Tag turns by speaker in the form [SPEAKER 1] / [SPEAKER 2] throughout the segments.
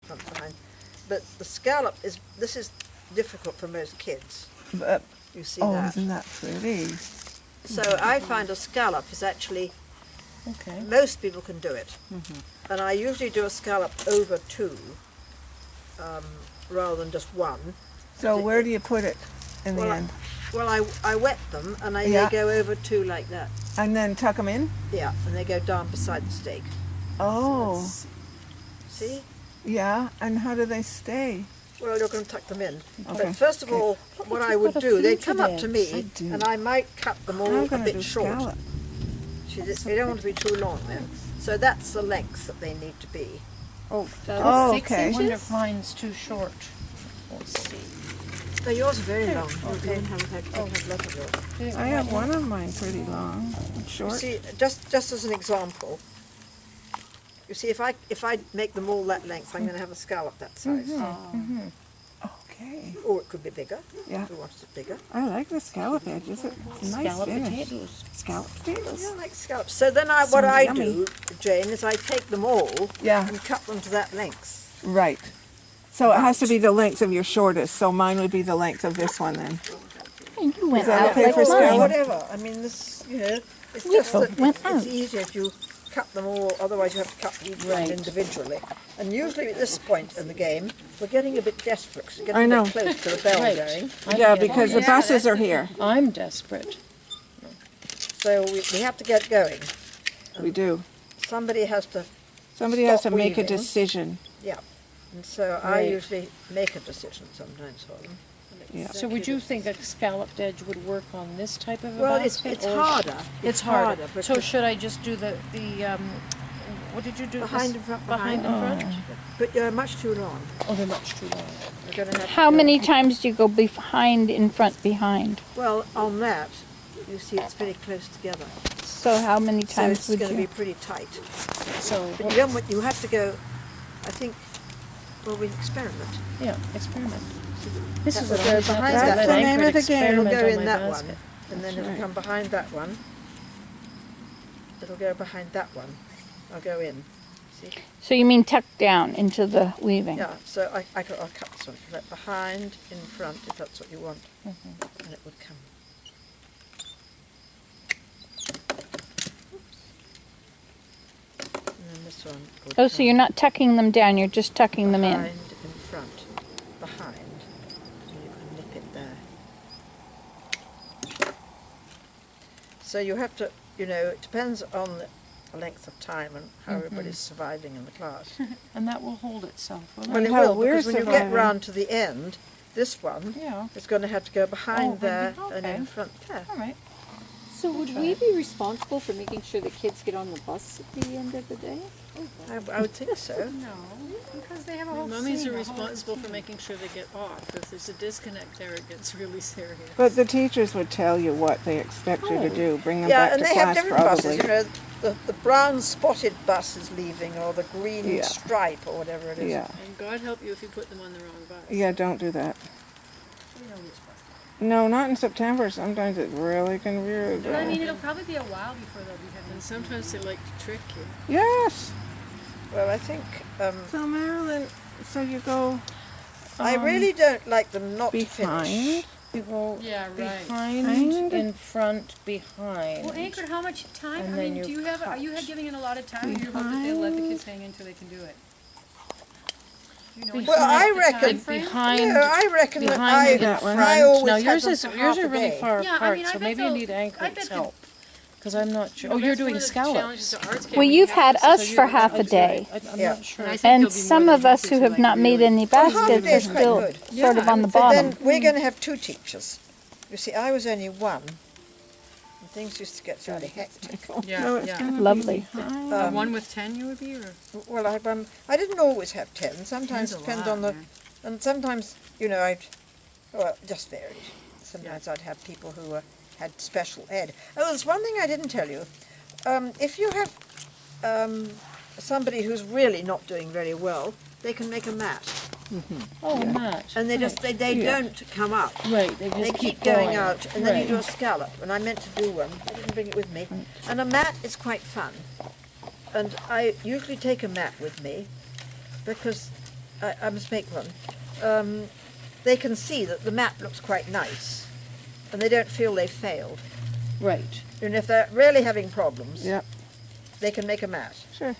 [SPEAKER 1] front, behind. But the scallop this is difficult for most kids.
[SPEAKER 2] But,
[SPEAKER 1] You see
[SPEAKER 2] oh,
[SPEAKER 1] that?
[SPEAKER 2] isn't that pretty?
[SPEAKER 1] So I find a scallop is actually,
[SPEAKER 3] Okay.
[SPEAKER 1] most people can do it. And I usually do a scallop over 2 rather than just 1.
[SPEAKER 2] So where do you put it in the
[SPEAKER 1] Well,
[SPEAKER 2] end?
[SPEAKER 1] Well, I wet them and they
[SPEAKER 2] Yeah.
[SPEAKER 1] go over 2 like that.
[SPEAKER 2] And then tuck them in?
[SPEAKER 1] Yeah, and they go down beside the steak.
[SPEAKER 2] Oh,
[SPEAKER 1] See?
[SPEAKER 2] yeah. And how do they stay?
[SPEAKER 1] Well, you're going to tuck them in.
[SPEAKER 2] Okay.
[SPEAKER 1] But first of all, what I would
[SPEAKER 3] got a
[SPEAKER 1] do, they
[SPEAKER 3] future
[SPEAKER 1] come up to
[SPEAKER 3] there.
[SPEAKER 1] me
[SPEAKER 2] I do.
[SPEAKER 1] and I might cut them all
[SPEAKER 2] I'm
[SPEAKER 1] a
[SPEAKER 2] going to
[SPEAKER 1] bit
[SPEAKER 2] do
[SPEAKER 1] short.
[SPEAKER 2] scallop.
[SPEAKER 1] They don't want to be too long then. So that's the length that they need to be.
[SPEAKER 2] Oh,
[SPEAKER 3] I
[SPEAKER 2] okay.
[SPEAKER 3] wonder if mine's too short. Let's see.
[SPEAKER 1] So yours are very long. Okay. Have lots of yours.
[SPEAKER 2] I have one of mine pretty long,
[SPEAKER 1] You
[SPEAKER 2] short.
[SPEAKER 1] see, just as an example, you see, if I make them all that length, I'm going to have a scallop that size.
[SPEAKER 2] Okay.
[SPEAKER 1] Or it could be bigger.
[SPEAKER 2] Yeah.
[SPEAKER 1] If you wanted it bigger.
[SPEAKER 2] I like the scallop edges. It's a nice
[SPEAKER 3] Scallop
[SPEAKER 2] finish.
[SPEAKER 3] potatoes.
[SPEAKER 2] Scallop potatoes.
[SPEAKER 1] Yeah, I like scallops. So then what I
[SPEAKER 2] yummy.
[SPEAKER 1] do, Jane, is I take them all
[SPEAKER 2] Yeah.
[SPEAKER 1] and cut them to that length.
[SPEAKER 2] Right. So it has to be the length of your shortest. So mine would be the length of this one then.
[SPEAKER 4] You went
[SPEAKER 2] Is that
[SPEAKER 4] out
[SPEAKER 2] okay
[SPEAKER 4] like
[SPEAKER 2] for
[SPEAKER 1] Or
[SPEAKER 2] scallop?
[SPEAKER 1] whatever. I mean, this, it's just that
[SPEAKER 4] went
[SPEAKER 1] it's
[SPEAKER 4] out.
[SPEAKER 1] easier if you cut them all, otherwise you have to cut each one
[SPEAKER 3] Right.
[SPEAKER 1] individually. And usually at this point in the game, we're getting a bit desperate, 'cause we're
[SPEAKER 2] I
[SPEAKER 1] getting a
[SPEAKER 2] know.
[SPEAKER 1] bit close to the bell
[SPEAKER 3] Right.
[SPEAKER 1] going.
[SPEAKER 2] Yeah, because the buses are here.
[SPEAKER 3] I'm desperate.
[SPEAKER 1] So we have to get going.
[SPEAKER 2] We do.
[SPEAKER 1] Somebody has to,
[SPEAKER 2] Somebody has to
[SPEAKER 1] Stop
[SPEAKER 2] make a
[SPEAKER 1] weaving.
[SPEAKER 2] decision.
[SPEAKER 1] yeah. And so I
[SPEAKER 3] Right.
[SPEAKER 1] usually make a decision sometimes for them.
[SPEAKER 2] Yeah.
[SPEAKER 3] So would you think a scalloped edge would work on this type of a
[SPEAKER 1] Well, it's
[SPEAKER 3] basket? or
[SPEAKER 1] harder.
[SPEAKER 3] It's harder. So
[SPEAKER 1] because
[SPEAKER 3] should I just do the what did you do?
[SPEAKER 1] behind
[SPEAKER 3] This-
[SPEAKER 1] and front,
[SPEAKER 3] behind and front?
[SPEAKER 1] But you're much too long.
[SPEAKER 3] Oh, they're much too long.
[SPEAKER 1] You're going to have
[SPEAKER 4] How
[SPEAKER 1] to go-
[SPEAKER 4] many times do you go behind, in front, behind?
[SPEAKER 1] Well, on that, you see it's very close together.
[SPEAKER 4] So how many
[SPEAKER 1] So
[SPEAKER 4] times
[SPEAKER 1] it's
[SPEAKER 4] would
[SPEAKER 1] going to be
[SPEAKER 4] you?
[SPEAKER 1] pretty tight.
[SPEAKER 3] So
[SPEAKER 1] But you don't want, you have to go, I think, well, we experiment.
[SPEAKER 3] yeah, experiment. This is
[SPEAKER 1] That
[SPEAKER 3] what
[SPEAKER 1] will
[SPEAKER 3] I
[SPEAKER 1] go
[SPEAKER 3] was
[SPEAKER 1] behind
[SPEAKER 3] having to
[SPEAKER 1] that.
[SPEAKER 3] let
[SPEAKER 2] That's the name
[SPEAKER 3] Ankaret
[SPEAKER 2] of the game.
[SPEAKER 1] It'll
[SPEAKER 3] experiment
[SPEAKER 1] go
[SPEAKER 3] on
[SPEAKER 1] in
[SPEAKER 3] my
[SPEAKER 1] that
[SPEAKER 3] basket.
[SPEAKER 1] one, and then
[SPEAKER 2] That's
[SPEAKER 1] it'll
[SPEAKER 2] right.
[SPEAKER 1] come behind that one. It'll go behind that one. I'll go in. See?
[SPEAKER 4] So you mean tuck down into the weaving?
[SPEAKER 1] Yeah, so I'll cut this one. Like behind, in front, if that's what you want. And it would come. And then this one would
[SPEAKER 4] Oh, so
[SPEAKER 1] come
[SPEAKER 4] you're not tucking them down, you're just tucking them
[SPEAKER 1] behind,
[SPEAKER 4] in.
[SPEAKER 1] in front. Behind. And you can nip it there. So you have to, it depends on the length of time and how everybody's surviving in the class.
[SPEAKER 3] And that will hold itself, will it?
[SPEAKER 1] Well, it
[SPEAKER 2] how
[SPEAKER 1] will,
[SPEAKER 2] we're
[SPEAKER 1] because when you get
[SPEAKER 2] surviving.
[SPEAKER 1] round to the end, this one
[SPEAKER 3] Yeah.
[SPEAKER 1] is going to have to go behind
[SPEAKER 3] Oh,
[SPEAKER 1] there
[SPEAKER 3] okay.
[SPEAKER 1] and in front there.
[SPEAKER 3] All right.
[SPEAKER 5] So would we be responsible for making sure the kids get on the bus at the end of the day?
[SPEAKER 1] I would think so.
[SPEAKER 6] No, because they have a whole
[SPEAKER 7] Mummies
[SPEAKER 6] scene,
[SPEAKER 7] are
[SPEAKER 6] a whole
[SPEAKER 7] responsible for making sure they get off. If there's a disconnect there, it gets really serious.
[SPEAKER 2] But the teachers would tell you what they expect you to do. Bring them
[SPEAKER 1] Yeah,
[SPEAKER 2] back
[SPEAKER 1] and
[SPEAKER 2] to
[SPEAKER 1] they have
[SPEAKER 2] class
[SPEAKER 1] different
[SPEAKER 2] probably.
[SPEAKER 1] buses. The brown spotted bus is leaving, or the green
[SPEAKER 2] Yeah.
[SPEAKER 1] stripe, or whatever it is.
[SPEAKER 2] Yeah.
[SPEAKER 7] And God help you if you put them on the wrong bus.
[SPEAKER 2] Yeah, don't do that. No, not in September. Sometimes it really can be really
[SPEAKER 6] But I
[SPEAKER 2] bad.
[SPEAKER 6] mean, it'll probably be a while before they'll be having.
[SPEAKER 7] And sometimes they like to trick you.
[SPEAKER 2] Yes.
[SPEAKER 1] Well, I think
[SPEAKER 2] So Marilyn, so you go
[SPEAKER 1] I really don't like them not to finish.
[SPEAKER 2] behind.
[SPEAKER 3] You go
[SPEAKER 6] Yeah, right.
[SPEAKER 3] behind,
[SPEAKER 2] Behind.
[SPEAKER 3] in front, behind.
[SPEAKER 6] Well, Ankaret, how much time?
[SPEAKER 3] And
[SPEAKER 6] I
[SPEAKER 3] then
[SPEAKER 6] mean, do
[SPEAKER 3] you
[SPEAKER 6] you have? Are you giving it a lot of time? Or you hope that they'll let the kids hang until they can do it? Do you know
[SPEAKER 1] Well, I
[SPEAKER 6] the
[SPEAKER 1] reckon.
[SPEAKER 6] time frame?
[SPEAKER 3] behind.
[SPEAKER 1] I reckon that
[SPEAKER 3] behind
[SPEAKER 2] that one.
[SPEAKER 1] I always
[SPEAKER 3] now
[SPEAKER 1] have
[SPEAKER 3] yours
[SPEAKER 1] them
[SPEAKER 3] is
[SPEAKER 1] for
[SPEAKER 3] yours
[SPEAKER 1] half
[SPEAKER 3] are
[SPEAKER 1] a
[SPEAKER 3] really
[SPEAKER 1] day.
[SPEAKER 3] far
[SPEAKER 6] Yeah, I
[SPEAKER 3] apart,
[SPEAKER 6] mean, I
[SPEAKER 3] so
[SPEAKER 6] bet
[SPEAKER 3] maybe you
[SPEAKER 6] they'll-
[SPEAKER 3] need
[SPEAKER 6] I bet
[SPEAKER 3] Ankaret's
[SPEAKER 6] the-
[SPEAKER 3] help. Because I'm not sure.
[SPEAKER 7] Well,
[SPEAKER 3] Oh, you're
[SPEAKER 7] that's one
[SPEAKER 3] doing
[SPEAKER 7] of the
[SPEAKER 3] scallops.
[SPEAKER 7] challenges of arts camp.
[SPEAKER 4] Well,
[SPEAKER 7] You
[SPEAKER 4] you've
[SPEAKER 7] have
[SPEAKER 4] had
[SPEAKER 7] to-
[SPEAKER 4] us
[SPEAKER 7] so
[SPEAKER 4] for
[SPEAKER 7] you're
[SPEAKER 4] half a
[SPEAKER 7] gonna-
[SPEAKER 4] day.
[SPEAKER 3] I'm
[SPEAKER 1] Yeah.
[SPEAKER 3] not sure.
[SPEAKER 6] And I think
[SPEAKER 4] And
[SPEAKER 6] you'll be more
[SPEAKER 4] some
[SPEAKER 6] than
[SPEAKER 4] of us
[SPEAKER 6] happy
[SPEAKER 4] who
[SPEAKER 6] to,
[SPEAKER 4] have
[SPEAKER 6] like,
[SPEAKER 4] not made
[SPEAKER 6] really-
[SPEAKER 4] any
[SPEAKER 1] half a
[SPEAKER 4] baskets
[SPEAKER 1] day
[SPEAKER 4] are
[SPEAKER 1] is quite
[SPEAKER 4] still
[SPEAKER 1] good.
[SPEAKER 4] sort of on the
[SPEAKER 1] But
[SPEAKER 4] bottom.
[SPEAKER 1] then we're going to have 2 teachers. You see, I was only 1. And things used to get really hectic.
[SPEAKER 6] Yeah,
[SPEAKER 2] No, it's
[SPEAKER 6] yeah.
[SPEAKER 2] gonna be
[SPEAKER 4] Lovely.
[SPEAKER 2] behind.
[SPEAKER 6] One with 10, you would be, or
[SPEAKER 1] Well, I didn't always have 10. Sometimes
[SPEAKER 6] Depends a
[SPEAKER 1] depend
[SPEAKER 6] lot,
[SPEAKER 1] on the,
[SPEAKER 6] yeah.
[SPEAKER 1] and sometimes it just varied. Sometimes I'd have people who had special ed. Oh, there's one thing I didn't tell you. If you have somebody who's really not doing very well, they can make a mat,
[SPEAKER 3] Oh, Matt.
[SPEAKER 1] and they just they don't come up.
[SPEAKER 3] Right, they
[SPEAKER 1] They
[SPEAKER 3] just
[SPEAKER 1] keep going
[SPEAKER 3] going
[SPEAKER 1] out, and then you do a
[SPEAKER 3] Right.
[SPEAKER 1] scallop. And I meant to do one. I didn't bring it with me. And a mat is quite fun. And I usually take a mat with me because I must make one, they can see that the mat looks quite nice, and they don't feel they've failed.
[SPEAKER 3] Right.
[SPEAKER 1] And if they're really having problems,
[SPEAKER 2] Yep,
[SPEAKER 1] they can make a mat.
[SPEAKER 2] sure.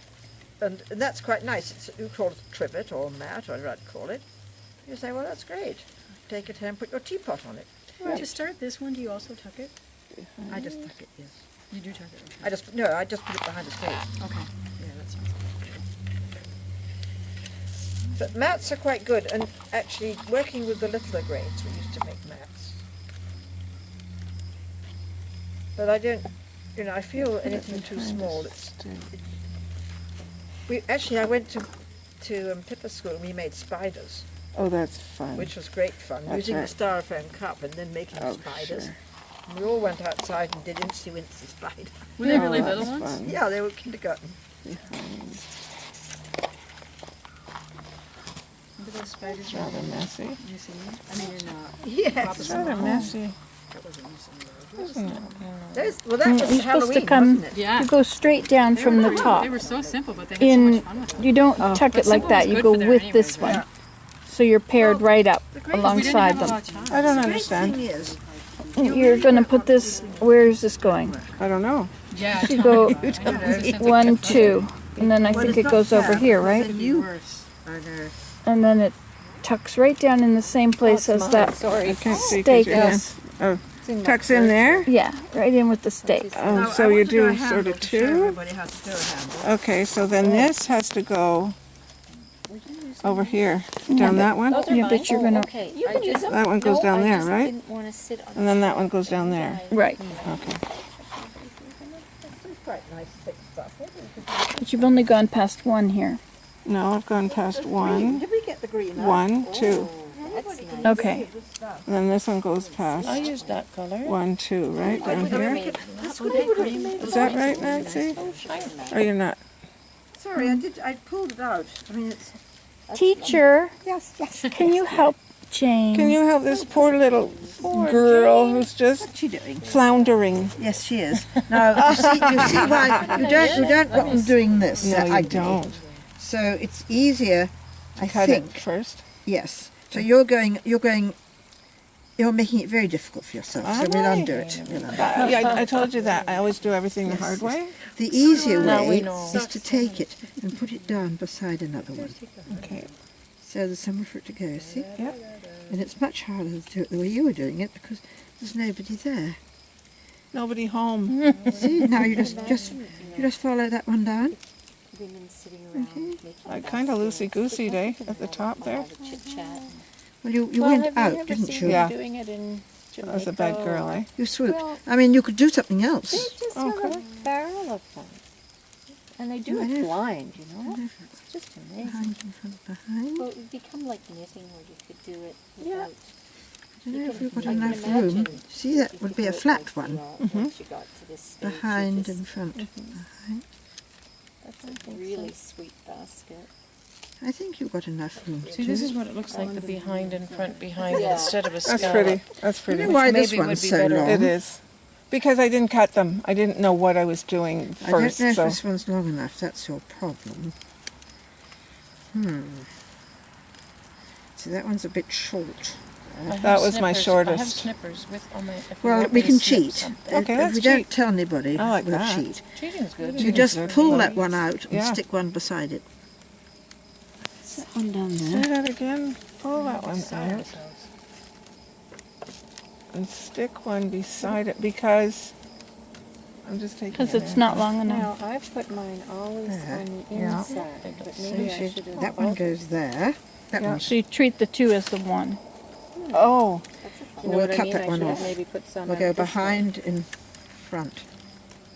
[SPEAKER 1] And that's quite nice. You call it a trivet or a mat, or whatever I'd call it. You say, well, that's great. Take it home and put your teapot on it.
[SPEAKER 6] To start this one, do you also tuck it?
[SPEAKER 1] I just tuck it, yes.
[SPEAKER 6] You do tuck it, okay.
[SPEAKER 1] I just put it behind the stove.
[SPEAKER 6] Okay, yeah, that sounds good.
[SPEAKER 1] But mats are quite good, and actually working with the littler grades, we used to make mats. But I don't, I feel anything too small. I went to Pippa School and we made spiders,
[SPEAKER 2] Oh, that's fun.
[SPEAKER 1] which was great fun,
[SPEAKER 2] That's
[SPEAKER 1] using
[SPEAKER 2] right.
[SPEAKER 1] the styrofoam cup and then making
[SPEAKER 2] Oh,
[SPEAKER 1] spiders.
[SPEAKER 2] sure.
[SPEAKER 1] And we all went outside and did incy-wincy spider.
[SPEAKER 6] Were they really
[SPEAKER 2] Oh,
[SPEAKER 6] little
[SPEAKER 2] that's
[SPEAKER 6] ones?
[SPEAKER 2] fun.
[SPEAKER 1] Yeah, they were kindergarten.
[SPEAKER 6] Look at those spiders.
[SPEAKER 2] It's rather messy.
[SPEAKER 6] You see them? I mean,
[SPEAKER 1] Yes.
[SPEAKER 2] It's rather messy.
[SPEAKER 6] that wasn't missing.
[SPEAKER 2] Isn't it?
[SPEAKER 1] Well, that was
[SPEAKER 4] you're supposed to
[SPEAKER 1] Halloween,
[SPEAKER 4] come-
[SPEAKER 1] wasn't it?
[SPEAKER 6] Yeah.
[SPEAKER 4] You go straight down
[SPEAKER 6] They
[SPEAKER 4] from
[SPEAKER 6] were
[SPEAKER 4] the
[SPEAKER 6] great.
[SPEAKER 4] top.
[SPEAKER 6] They were so simple, but they had so much
[SPEAKER 4] In,
[SPEAKER 6] fun with them.
[SPEAKER 4] you don't
[SPEAKER 2] Oh.
[SPEAKER 4] tuck
[SPEAKER 6] But
[SPEAKER 4] it like
[SPEAKER 6] simple
[SPEAKER 4] that.
[SPEAKER 6] was
[SPEAKER 4] You
[SPEAKER 6] good
[SPEAKER 4] go
[SPEAKER 6] for there
[SPEAKER 4] with
[SPEAKER 6] anyway,
[SPEAKER 4] this
[SPEAKER 6] right?
[SPEAKER 4] one. So you're paired right up
[SPEAKER 6] We didn't
[SPEAKER 4] alongside
[SPEAKER 6] have a lot
[SPEAKER 4] them.
[SPEAKER 6] of time.
[SPEAKER 2] I don't
[SPEAKER 1] Great
[SPEAKER 2] understand.
[SPEAKER 1] thing is,
[SPEAKER 4] You're gonna put this, where is this going?
[SPEAKER 2] I don't know.
[SPEAKER 6] Yeah,
[SPEAKER 4] You
[SPEAKER 6] time
[SPEAKER 4] go
[SPEAKER 6] to buy. I know, it's simple.
[SPEAKER 4] 1, 2, and then I
[SPEAKER 1] Well,
[SPEAKER 4] think
[SPEAKER 1] it's
[SPEAKER 4] it
[SPEAKER 1] not
[SPEAKER 4] goes over
[SPEAKER 1] fair,
[SPEAKER 4] here,
[SPEAKER 1] because
[SPEAKER 4] right?
[SPEAKER 1] then you-
[SPEAKER 6] Worse.
[SPEAKER 1] I know.
[SPEAKER 4] And then it tucks right down in the same place as that
[SPEAKER 2] I can't see 'cause
[SPEAKER 4] stake
[SPEAKER 2] your hand.
[SPEAKER 4] is.
[SPEAKER 2] Oh, tucks in there?
[SPEAKER 4] Yeah, right in with the stake.
[SPEAKER 2] Oh,
[SPEAKER 1] Now,
[SPEAKER 2] so
[SPEAKER 1] I
[SPEAKER 2] you
[SPEAKER 1] want to do a
[SPEAKER 2] do sort
[SPEAKER 1] handle
[SPEAKER 2] of
[SPEAKER 1] to show
[SPEAKER 2] two?
[SPEAKER 1] everybody how to do a handle.
[SPEAKER 2] Okay, so then this has to go over here, down that one?
[SPEAKER 4] Yeah, but you're gonna,
[SPEAKER 5] Okay, I just,
[SPEAKER 2] That one goes down there, right?
[SPEAKER 5] didn't wanna sit on.
[SPEAKER 2] And then that one goes down there.
[SPEAKER 4] right.
[SPEAKER 2] Okay.
[SPEAKER 1] It's quite nice thick stuff.
[SPEAKER 4] But you've only gone past one here.
[SPEAKER 2] No, I've gone past one,
[SPEAKER 1] Did we get the green out?
[SPEAKER 2] 1, 2.
[SPEAKER 5] That's nice.
[SPEAKER 4] Okay.
[SPEAKER 2] And then this one goes past
[SPEAKER 3] I use that color.
[SPEAKER 2] 1, 2, right down here?
[SPEAKER 1] That's what I would have made.
[SPEAKER 2] Is that right, Nancy? Or you're not?
[SPEAKER 1] Sorry, I pulled it out. I mean, it's.
[SPEAKER 4] Teacher,
[SPEAKER 1] Yes, yes.
[SPEAKER 4] can you help Jane?
[SPEAKER 2] Can you help this poor little girl who's just
[SPEAKER 1] What's she doing?
[SPEAKER 2] floundering?
[SPEAKER 1] Yes, she is. Now, you see why you don't want them doing this.
[SPEAKER 2] No, you
[SPEAKER 1] ugly.
[SPEAKER 2] don't.
[SPEAKER 1] So it's easier, I
[SPEAKER 2] Cut
[SPEAKER 1] think.
[SPEAKER 2] it first.
[SPEAKER 1] Yes. So you're making it very difficult for yourself. So we'll undo it. We'll undo it.
[SPEAKER 2] Yeah, I told you that. I always do everything the hard way.
[SPEAKER 1] The easier
[SPEAKER 3] Now we
[SPEAKER 1] way
[SPEAKER 3] know.
[SPEAKER 1] is to take it and put it down beside another one.
[SPEAKER 2] Okay.
[SPEAKER 1] So there's somewhere for it to go, see?
[SPEAKER 2] Yep.
[SPEAKER 1] And it's much harder to do it the way you were doing it because there's nobody there.
[SPEAKER 2] Nobody home.
[SPEAKER 1] See, now you just follow that one down.
[SPEAKER 5] Women sitting around making.
[SPEAKER 2] Kind of loosey-goosey day at the top there.
[SPEAKER 5] Chit chat.
[SPEAKER 1] Well, you went out, didn't you?
[SPEAKER 2] Yeah.
[SPEAKER 3] Doing it in
[SPEAKER 2] That was a bad girl, eh?
[SPEAKER 1] You swooped. I mean, you could do something else.
[SPEAKER 5] Just
[SPEAKER 2] Oh,
[SPEAKER 5] have a barrel of them. And they do
[SPEAKER 1] I
[SPEAKER 5] it
[SPEAKER 1] know.
[SPEAKER 5] blind, you know? It's just amazing.
[SPEAKER 1] Behind and front, behind.
[SPEAKER 5] Well, it would become like knitting where you could do it
[SPEAKER 3] Yeah.
[SPEAKER 5] without.
[SPEAKER 1] I don't know if we've got
[SPEAKER 5] I can
[SPEAKER 1] enough
[SPEAKER 5] imagine
[SPEAKER 1] room. See, that would be a flat one.
[SPEAKER 5] Once you got to this stage, you
[SPEAKER 1] Behind
[SPEAKER 5] just-
[SPEAKER 1] and front. Behind.
[SPEAKER 5] That's a really sweet basket.
[SPEAKER 1] I think you've got enough room.
[SPEAKER 3] See, this is what it looks like, the behind and front behind instead of a scallop.
[SPEAKER 2] That's pretty. That's
[SPEAKER 1] You
[SPEAKER 2] pretty.
[SPEAKER 1] know why this
[SPEAKER 3] maybe would
[SPEAKER 1] one's
[SPEAKER 3] be
[SPEAKER 1] so
[SPEAKER 3] better.
[SPEAKER 1] long?
[SPEAKER 2] It is. Because I didn't cut them. I didn't know what I was doing
[SPEAKER 1] I don't
[SPEAKER 2] first.
[SPEAKER 1] know if
[SPEAKER 2] So
[SPEAKER 1] this one's long enough. That's your problem. See, that one's a bit short.
[SPEAKER 3] I have
[SPEAKER 2] That was my
[SPEAKER 3] snippers. I have
[SPEAKER 2] shortest.
[SPEAKER 3] snippers with on my. if you
[SPEAKER 1] Well,
[SPEAKER 3] want
[SPEAKER 1] we
[SPEAKER 3] me to
[SPEAKER 1] can
[SPEAKER 3] snip
[SPEAKER 1] cheat.
[SPEAKER 3] something.
[SPEAKER 2] Okay,
[SPEAKER 1] If
[SPEAKER 2] let's
[SPEAKER 1] we don't
[SPEAKER 2] cheat.
[SPEAKER 1] tell anybody,
[SPEAKER 2] I like
[SPEAKER 1] we'll
[SPEAKER 2] that.
[SPEAKER 1] cheat.
[SPEAKER 3] Cheating's good.
[SPEAKER 1] You just
[SPEAKER 2] good.
[SPEAKER 1] pull that one out and
[SPEAKER 2] Yeah.
[SPEAKER 1] stick one beside it. That one down
[SPEAKER 2] say
[SPEAKER 1] there.
[SPEAKER 2] that again. Pull that one out and stick one beside it because I'm just taking.
[SPEAKER 4] Because
[SPEAKER 2] it
[SPEAKER 4] it's
[SPEAKER 2] in.
[SPEAKER 4] not long enough.
[SPEAKER 5] Now, I've put mine always
[SPEAKER 1] There.
[SPEAKER 5] on the
[SPEAKER 2] Yeah.
[SPEAKER 5] inside, but
[SPEAKER 1] So
[SPEAKER 5] maybe
[SPEAKER 1] you
[SPEAKER 5] I
[SPEAKER 1] should-
[SPEAKER 5] should have.
[SPEAKER 1] that one goes there. That
[SPEAKER 2] Yeah.
[SPEAKER 1] one's.
[SPEAKER 4] So you treat the two as the one.
[SPEAKER 2] Oh,
[SPEAKER 5] You know
[SPEAKER 1] We'll
[SPEAKER 5] what I
[SPEAKER 1] cut
[SPEAKER 5] mean?
[SPEAKER 1] that
[SPEAKER 5] I
[SPEAKER 1] one
[SPEAKER 5] should have
[SPEAKER 1] off.
[SPEAKER 5] maybe put some
[SPEAKER 1] We'll
[SPEAKER 5] out
[SPEAKER 1] go
[SPEAKER 5] this way.
[SPEAKER 1] behind in front.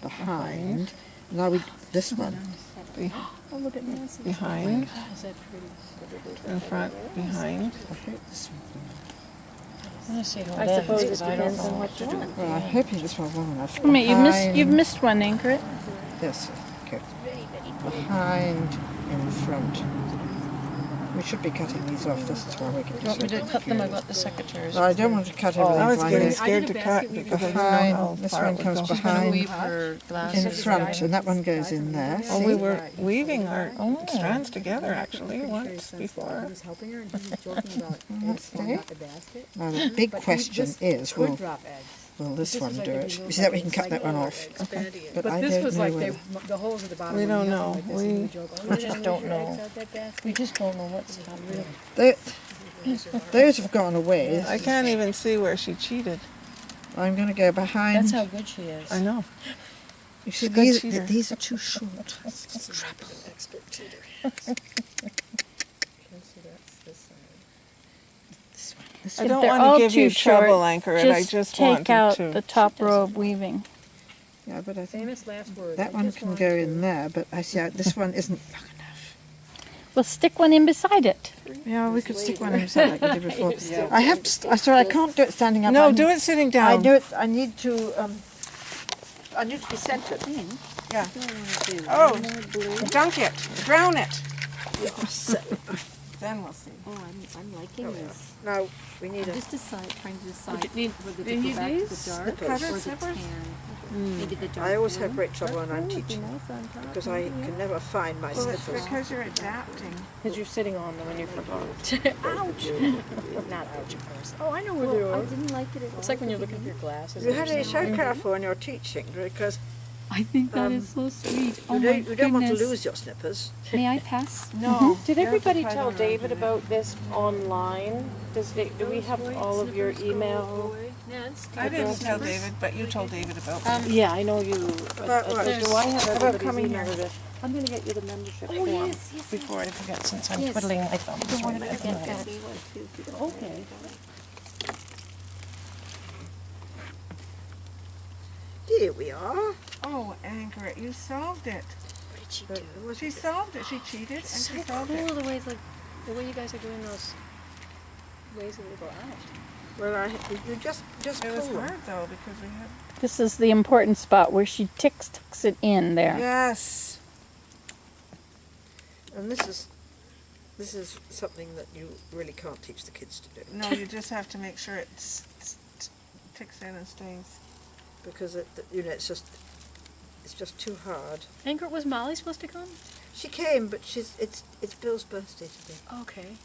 [SPEAKER 1] Behind. Now we this one.
[SPEAKER 5] Oh, look at Nancy.
[SPEAKER 2] behind,
[SPEAKER 3] Is that pretty?
[SPEAKER 2] in front, behind.
[SPEAKER 1] I hope this one.
[SPEAKER 3] I'm gonna see how
[SPEAKER 5] I
[SPEAKER 3] it ends,
[SPEAKER 5] suppose it
[SPEAKER 3] 'cause I don't
[SPEAKER 5] depends
[SPEAKER 3] know
[SPEAKER 5] on
[SPEAKER 3] what
[SPEAKER 5] what
[SPEAKER 3] to
[SPEAKER 5] you
[SPEAKER 3] do.
[SPEAKER 5] want.
[SPEAKER 1] Well, I'm hoping this one's long enough.
[SPEAKER 4] Wait, you've
[SPEAKER 1] Behind-
[SPEAKER 4] missed one, Ankaret.
[SPEAKER 1] Yes, okay. Behind in front. We should be cutting these off. This is why we get
[SPEAKER 3] You want me to cut them? I've got the secateurs.
[SPEAKER 1] No, I don't want to cut
[SPEAKER 2] I
[SPEAKER 1] everything
[SPEAKER 2] was getting
[SPEAKER 1] behind.
[SPEAKER 2] scared to cut because I didn't know how
[SPEAKER 1] Behind, this
[SPEAKER 2] far
[SPEAKER 1] one
[SPEAKER 2] it would
[SPEAKER 1] comes
[SPEAKER 2] go.
[SPEAKER 3] She's gonna weave
[SPEAKER 1] behind,
[SPEAKER 3] her
[SPEAKER 1] in
[SPEAKER 3] glasses.
[SPEAKER 1] front, and that one goes in there.
[SPEAKER 2] Oh,
[SPEAKER 1] See?
[SPEAKER 2] we were weaving our strands together actually once before.
[SPEAKER 8] was helping her and he was joking about eggs
[SPEAKER 1] see?
[SPEAKER 8] falling out the basket.
[SPEAKER 1] Now the big question is,
[SPEAKER 8] Could
[SPEAKER 1] will
[SPEAKER 8] drop eggs.
[SPEAKER 1] this
[SPEAKER 8] This
[SPEAKER 1] one
[SPEAKER 8] is like
[SPEAKER 1] do
[SPEAKER 8] if
[SPEAKER 1] it?
[SPEAKER 8] you
[SPEAKER 1] You see that we can cut that one off.
[SPEAKER 7] Expanding
[SPEAKER 1] But
[SPEAKER 8] But
[SPEAKER 1] I
[SPEAKER 8] this
[SPEAKER 1] don't
[SPEAKER 8] was
[SPEAKER 1] know
[SPEAKER 8] like
[SPEAKER 1] whether.
[SPEAKER 8] the holes at the bottom.
[SPEAKER 2] We
[SPEAKER 8] were
[SPEAKER 2] don't
[SPEAKER 8] nothing
[SPEAKER 2] know.
[SPEAKER 8] Like this, and
[SPEAKER 2] We-
[SPEAKER 8] we joke, oh,
[SPEAKER 3] we
[SPEAKER 8] you're
[SPEAKER 3] just
[SPEAKER 8] gonna
[SPEAKER 3] don't
[SPEAKER 8] lose your
[SPEAKER 3] know.
[SPEAKER 8] eggs out that basket.
[SPEAKER 3] We just don't know what's happening.
[SPEAKER 1] Those have gone away.
[SPEAKER 2] I can't even see where she cheated.
[SPEAKER 1] I'm going to go behind.
[SPEAKER 3] That's how good she is.
[SPEAKER 2] I know.
[SPEAKER 1] You see,
[SPEAKER 2] a good cheater.
[SPEAKER 1] these are too short.
[SPEAKER 2] I
[SPEAKER 4] If
[SPEAKER 2] don't
[SPEAKER 4] they're
[SPEAKER 2] want
[SPEAKER 4] all
[SPEAKER 2] to give
[SPEAKER 4] too
[SPEAKER 2] you trouble,
[SPEAKER 4] short,
[SPEAKER 2] Ankaret. I just
[SPEAKER 4] take
[SPEAKER 2] wanted
[SPEAKER 4] out
[SPEAKER 2] to.
[SPEAKER 4] the top row of weaving.
[SPEAKER 1] Yeah, but I think
[SPEAKER 8] Famous last words.
[SPEAKER 1] that
[SPEAKER 8] I
[SPEAKER 1] one
[SPEAKER 8] just
[SPEAKER 1] can
[SPEAKER 8] want
[SPEAKER 1] go
[SPEAKER 8] to-
[SPEAKER 1] in there. But I see this one isn't long enough.
[SPEAKER 4] Well, stick one in beside it.
[SPEAKER 1] Yeah, we could stick one inside like we did before. I have to. Sorry, I can't do it standing up.
[SPEAKER 2] No, do it sitting down.
[SPEAKER 1] I do it. I need to. I need to be centered.
[SPEAKER 2] Yeah. Oh, dunk it. Drown it. Then we'll see.
[SPEAKER 5] Oh, I'm liking this.
[SPEAKER 1] Now we need
[SPEAKER 5] I'm
[SPEAKER 1] a.
[SPEAKER 5] just trying to decide
[SPEAKER 3] need-
[SPEAKER 5] whether
[SPEAKER 3] do
[SPEAKER 5] to
[SPEAKER 3] you
[SPEAKER 5] go
[SPEAKER 3] need
[SPEAKER 5] back to
[SPEAKER 3] these?
[SPEAKER 5] the dark
[SPEAKER 1] Snippers.
[SPEAKER 5] or the
[SPEAKER 2] Snippers?
[SPEAKER 5] tan. Maybe the dark
[SPEAKER 1] I always
[SPEAKER 5] blue.
[SPEAKER 1] have great trouble when I'm teaching because I can never find my
[SPEAKER 2] Well, it's
[SPEAKER 1] slippers.
[SPEAKER 2] because you're adapting.
[SPEAKER 3] Because you're sitting on them and you forgot.
[SPEAKER 6] Not ouch, of course. Oh, I know where they
[SPEAKER 5] Well, I
[SPEAKER 6] are.
[SPEAKER 5] didn't like it at all.
[SPEAKER 6] It's like when you're looking for your glasses.
[SPEAKER 1] You
[SPEAKER 6] and
[SPEAKER 1] have to
[SPEAKER 6] you're
[SPEAKER 1] be
[SPEAKER 6] saying,
[SPEAKER 1] so careful when you're teaching because
[SPEAKER 5] I think that is so sweet. Oh
[SPEAKER 1] you don't want to
[SPEAKER 5] goodness.
[SPEAKER 1] lose your slippers.
[SPEAKER 5] May I pass?
[SPEAKER 2] No.
[SPEAKER 3] Did
[SPEAKER 2] you have to
[SPEAKER 3] everybody
[SPEAKER 2] try
[SPEAKER 3] tell
[SPEAKER 2] to
[SPEAKER 3] David
[SPEAKER 2] remember
[SPEAKER 3] about this online? Do we have all of your email?
[SPEAKER 2] that. I didn't tell David, but you told David about it.
[SPEAKER 3] Yeah, I know you.
[SPEAKER 1] About what?
[SPEAKER 3] Do I have
[SPEAKER 2] about
[SPEAKER 3] everybody's
[SPEAKER 2] coming
[SPEAKER 3] email
[SPEAKER 2] here?
[SPEAKER 3] address? I'm gonna get you the membership form before I forget since I'm
[SPEAKER 5] Yes.
[SPEAKER 3] twiddling my thumbs.
[SPEAKER 5] Don't want to
[SPEAKER 3] right
[SPEAKER 5] forget
[SPEAKER 3] now.
[SPEAKER 5] that.
[SPEAKER 3] Okay.
[SPEAKER 1] Here we are.
[SPEAKER 2] Oh, Ankaret, you solved it.
[SPEAKER 6] What did she
[SPEAKER 1] But
[SPEAKER 6] do?
[SPEAKER 1] it was-
[SPEAKER 2] She solved it. She cheated and
[SPEAKER 6] So
[SPEAKER 2] she solved it.
[SPEAKER 6] cool the way you guys are doing those ways that they go out.
[SPEAKER 1] Well, you just
[SPEAKER 2] It was
[SPEAKER 1] pull them.
[SPEAKER 2] hard though because we had.
[SPEAKER 4] This is the important spot where she tucks it in there.
[SPEAKER 2] Yes.
[SPEAKER 1] And this is something that you really can't teach the kids to do
[SPEAKER 2] No, you just have to make sure it ticks in and stays.
[SPEAKER 1] because it's just too hard.
[SPEAKER 6] Ankaret, was Molly supposed to come?
[SPEAKER 1] She came, but it's Bill's birthday today.
[SPEAKER 6] Okay.